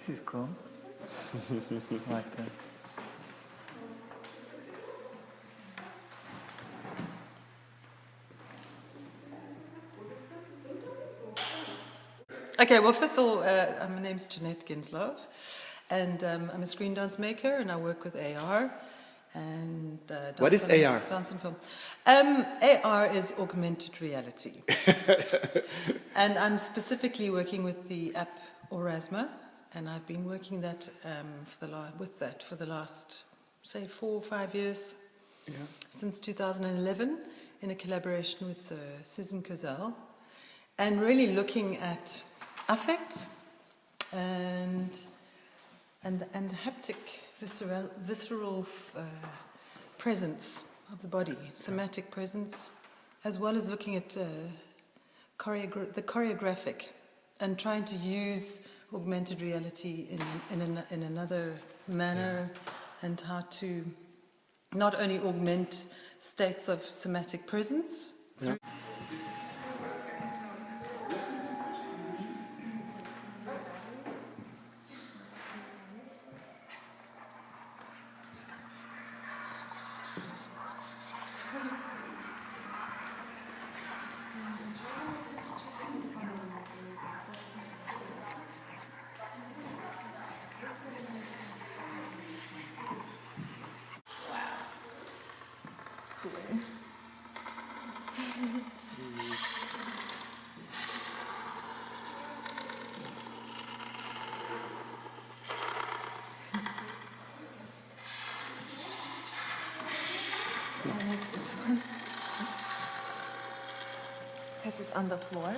This is cool. Like that. Okay, well, first of all, my name's Jeannette Ginslov, and I'm a screen dance maker, and I work with AR. And what is AR? Dance and film. AR is augmented reality, and I'm specifically working with the app Orasma, and I've been working that for the last, say, 4 or 5 years, since 2011, in a collaboration with Susan Cozell, and really looking at affect and haptic, visceral presence of the body, somatic presence, as well as looking at the choreographic, and trying to use augmented reality in another manner, and how to not only augment states of somatic presence through because it's on the floor.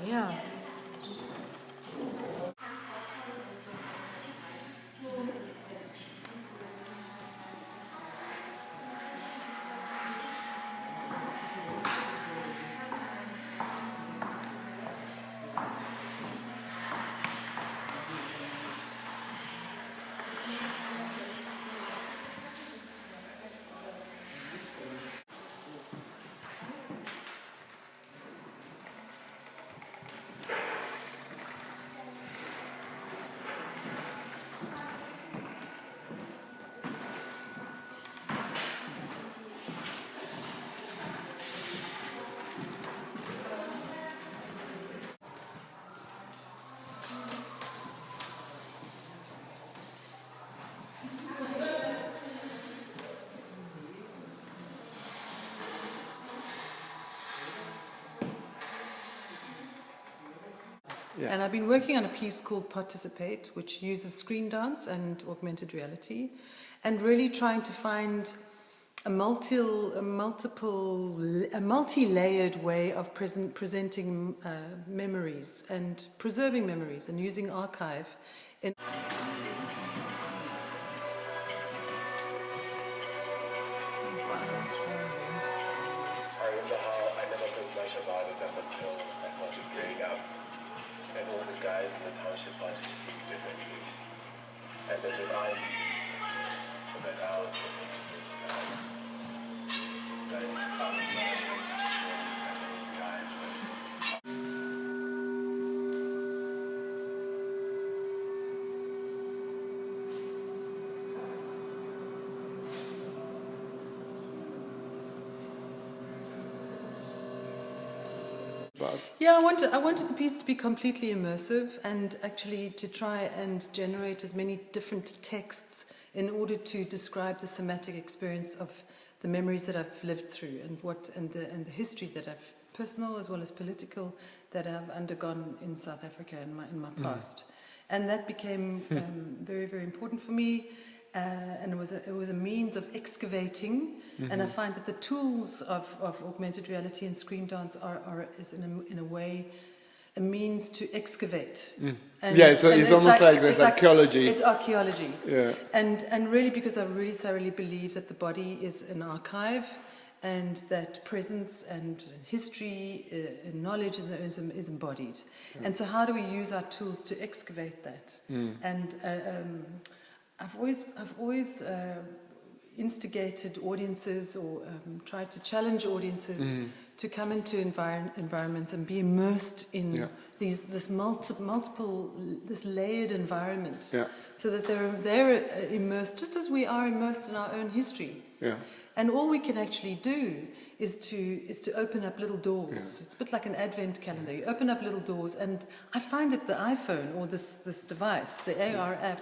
Yeah. Yeah. And I've been working on a piece called Participate, which uses screen dance and augmented reality, and really trying to find a multi-layered way of presenting memories and preserving memories and using archive. And all the guys in the township wanted to see you differently. and there's a line for that house that comes Yeah, I wanted the piece to be completely immersive and actually to try and generate as many different texts in order to describe the somatic experience of the memories that I've lived through and the history that I've personal as well as political that I've undergone in South Africa in my past, and that became very, very important for me. And it was a means of excavating, and I find that the tools of augmented reality and Screendance is in a way a means to excavate. And, yeah, so it's almost like there's archaeology. It's archaeology. Yeah. And really, because I really thoroughly believe that the body is an archive, and that presence and history and knowledge is embodied. And so how do we use our tools to excavate that? And I've always instigated audiences or tried to challenge audiences to come into environments and be immersed in this layered environment, so that they're immersed just as we are immersed in our own history. Yeah. And all we can actually do is to open up little doors. Yeah. It's a bit like an advent calendar. You open up little doors, and I find that the iPhone or this device, the AR app,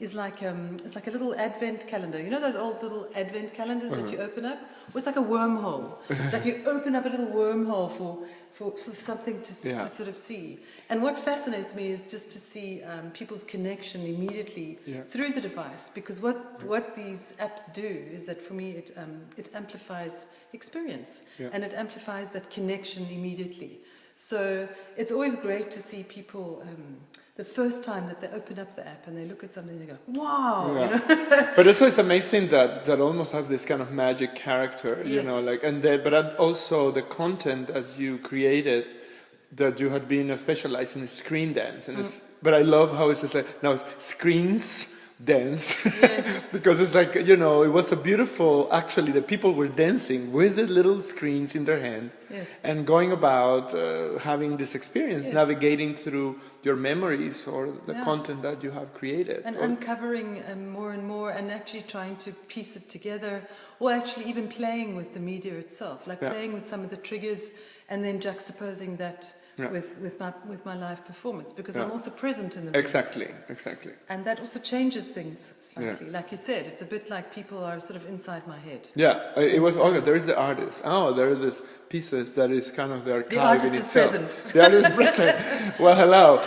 is like it's like a little advent calendar. You know those old little advent calendars that you open up? Well, it's like a wormhole. It's like you open up a little wormhole for sort of something to sort of see. And what fascinates me is just to see people's connection immediately through the device, because what these apps do is that for me it amplifies experience and it amplifies that connection immediately. So it's always great to see people the first time that they open up the app and they look at something and they go, wow! Yeah. You know? But also it's amazing that almost has this kind of magic character, you know, like, but also the content that you created, that you had been specialized in Screendance, and but I love how it's just like, now it's screens dance, because it's like, you know, it was a beautiful, actually the people were dancing with the little screens in their hands and going about having this experience, navigating through your memories or the content that you have created. And uncovering more and more, and actually trying to piece it together, or actually even playing with the media itself, like playing with some of the triggers and then juxtaposing that with my live performance, because I'm also present in the room. Exactly. And that also changes things slightly. Like you said, it's a bit like people are sort of inside my head. Yeah, it was okay. There is the artist. Oh, there are these pieces that is kind of the archive in itself. The artist is present. The artist is present. Well, hello.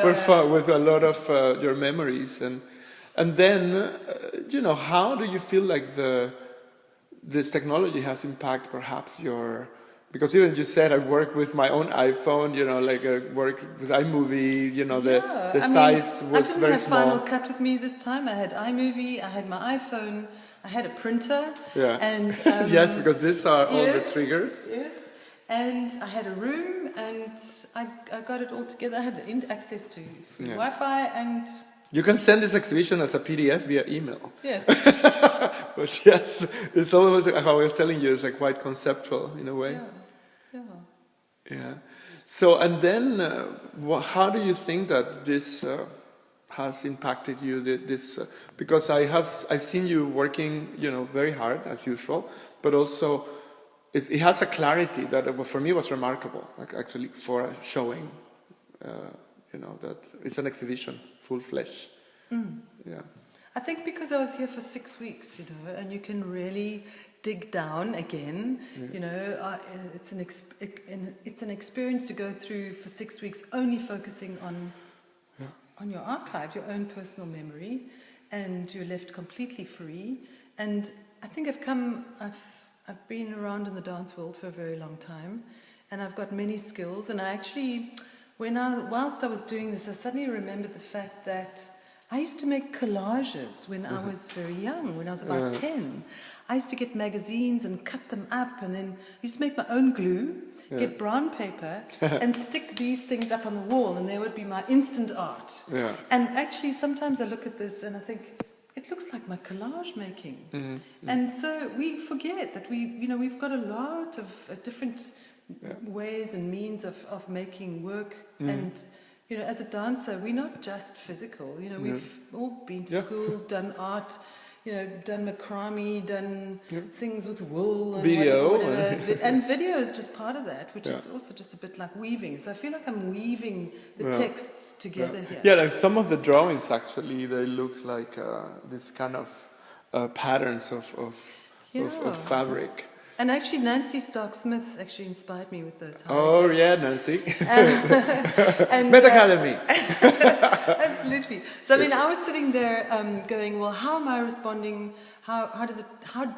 We're fun with a lot of your memories, and then you know, how do you feel like this technology has impacted perhaps your? Because even you said I work with my own iPhone, you know, like I work with iMovie, you know, the size was very small. I didn't have Final Cut with me this time. I had iMovie, I had my iPhone, I had a printer. Yeah. And yes, because these are all the triggers. Yes. And I had a room, and I got it all together. I had access to free Wi-Fi, and you can send this exhibition as a PDF via email. Yes. But yes, it's almost like how I was telling you, it's like quite conceptual in a way. Yeah. So, and then, how do you think that this has impacted you? Because I've seen you working, you know, very hard as usual, but also it has a clarity that for me was remarkable. Like actually, for a showing, you know, that it's an exhibition, full flesh. Yeah. I think because I was here for 6 weeks, you know, and you can really dig down again. You know, it's an experience to go through for 6 weeks, only focusing on your archive, your own personal memory, and you're left completely free. And I think I've been around in the dance world for a very long time, and I've got many skills. And I actually, whilst I was doing this, I suddenly remembered the fact that I used to make collages when I was very young, when I was about 10. I used to get magazines and cut them up, and then I used to make my own glue, get brown paper, and stick these things up on the wall, and they would be my instant art. Yeah. And actually, sometimes I look at this and I think, it looks like my collage making. And so we forget that we've got a lot of different ways and means of making work. And, as a dancer, we're not just physical. We've all been to school, done art, done macrame, done things with wool and Video. whatever. And video is just part of that, which is also just a bit like weaving. So I feel like I'm weaving the texts together here. Yeah, like some of the drawings actually, they look like this kind of patterns of fabric. And actually, Nancy Stark-Smith actually inspired me with those. Oh yeah, Nancy. And, Met Academy. Absolutely. So I mean, I was sitting there going, well, how am I responding? How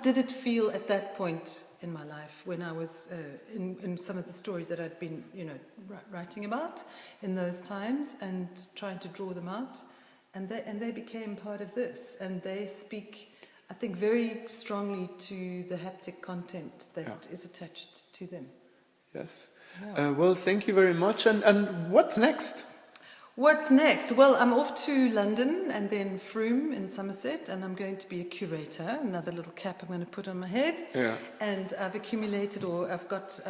did it feel at that point in my life when I was in some of the stories that I'd been writing about in those times and trying to draw them out, and they became part of this, and they speak, I think, very strongly to the haptic content that is attached to them. Yes. Well, thank you very much. And what's next? What's next? Well, I'm off to London and then Frome in Somerset, and I'm going to be a curator. Another little cap I'm going to put on my head. Yeah. And I've accumulated, or I've got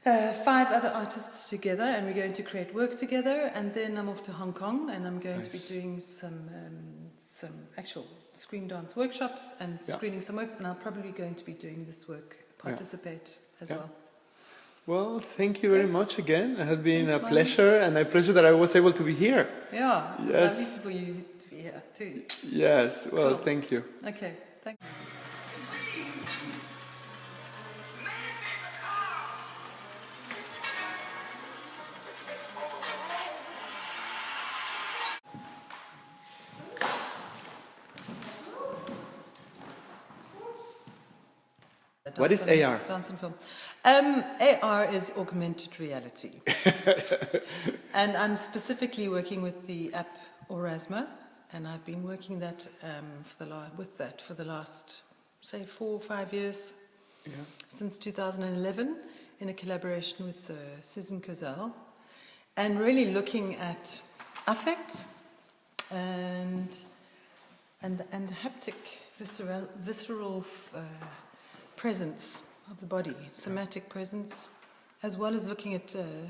5 other artists together, and we're going to create work together. And then I'm off to Hong Kong, and I'm going to be doing some actual Screendance workshops and screening some works. And I'm probably going to be doing this work, participate as well. Well, thank you very much again. It has been a pleasure, and a pleasure that I was able to be here. Yeah, yes. It's lovely for you to be here too. Yes, well, thank you. Okay, thank you. What is AR? Dance and film. AR is augmented reality. And I'm specifically working with the app Orasma, and I've been working for the last, say, 4 or 5 years, since 2011, in a collaboration with Susan Cazal, and really looking at affect and haptic, visceral presence of the body, somatic presence, as well as looking at the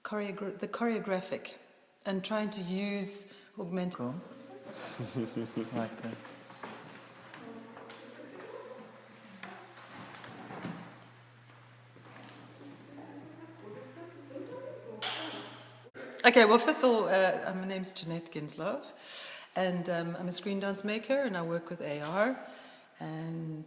choreographic and trying to use augmented. Cool. Like that. Okay, well, first of all, my name's Jeannette Ginslov, and I'm a screen dance maker, and I work with AR, and